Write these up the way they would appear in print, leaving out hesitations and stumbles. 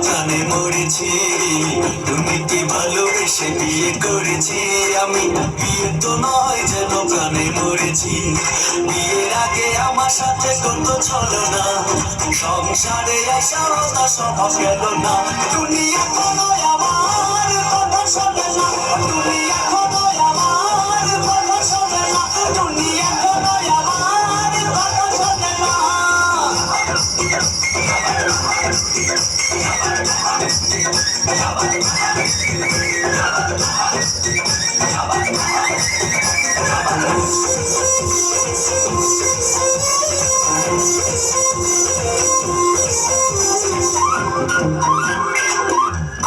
প্রাণে মরেছি, দুর্নীতি ভালোবেসে বিয়ে করেছি আমি। বিয়ে তো নয় যেন প্রাণে মরেছি। বিয়ের আগে আমার সাথে কত ছলনা, সংসারে আসাও তা স্বভাব গেল না। তুমি এখনো আমার কথা শোনে না, তুমি এখনো আমার কথা শোনে না, তুমি এখনো আমার কথা শোনে না।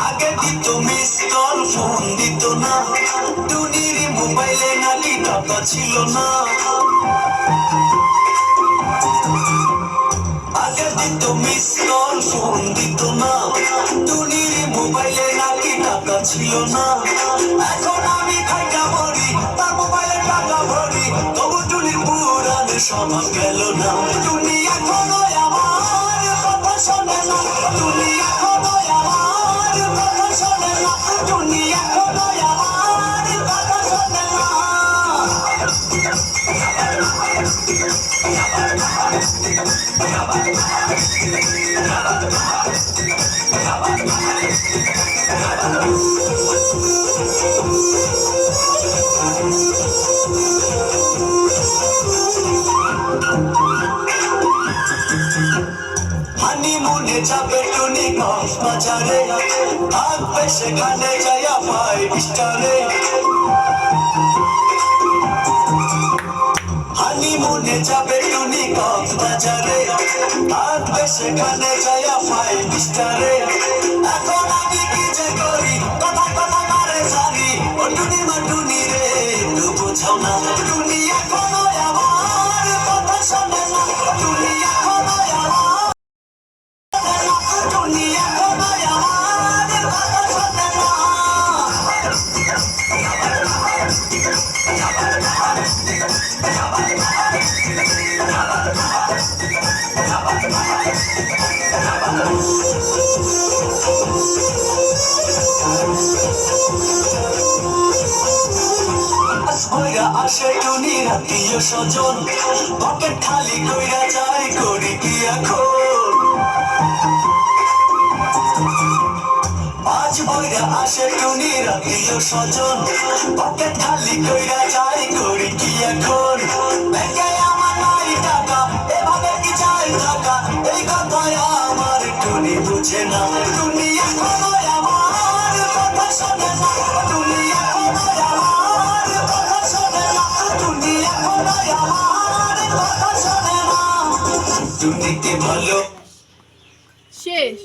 আগে দিত মিস কল, ফোন দিত না, টুনির মোবাইলে নাকি টাকা ছিল না। আগে দিত মিস কল, ফোন দিত না, টুনির মোবাইলে নাকি টাকা ছিল না। এখন আমি খাইটা ভরি, তার মোবাইলে টাকা ভরি, তবু টুনির পুরানো স্বভাব গেল না। টুনি এখনো আমার কথা শোনে না, টুনি এখনো আমার কথা শোনে না, টুনি এখনো আমার কথা শোনে না। হানিমুনে যাবে টুনি কক্সবাজারে, থাকবে সেখানে যাইয়া 5 স্টারে। হানিমুনে যাবে টুনি কক্সবাজারে, থাকবে সেখানে যাইয়া 5 স্টারে। এখন আমি কি যে করি, কথা কথা মারে জানি, ও টুনি মা টুনি রে একটু বোঝাও না। টুনি এখনো আমার কথা শোনে না, টুনি এখনো আমার, টুনি এখনো আমার কথা শোনে না। আসে টুনির আত্মীয় স্বজন, পকেট খালি কইরা যায়, করি কি এখন? আজ বইরা আসে টুনির আত্মীয় স্বজন, পকেট খালি কইরা যায়, করি কি এখন? ব্যাংকে আমার নাই টাকা, এভাবে কি যায় টাকা, এই কথায় আমার টুনি বুঝে না। টুনি এখনো আমার কথা শোনে না, টুনি এখনো আমার কথা শোনে না, টুনি এখনো আমার কথা শোনে না। টুনিকে ভালো শেষ।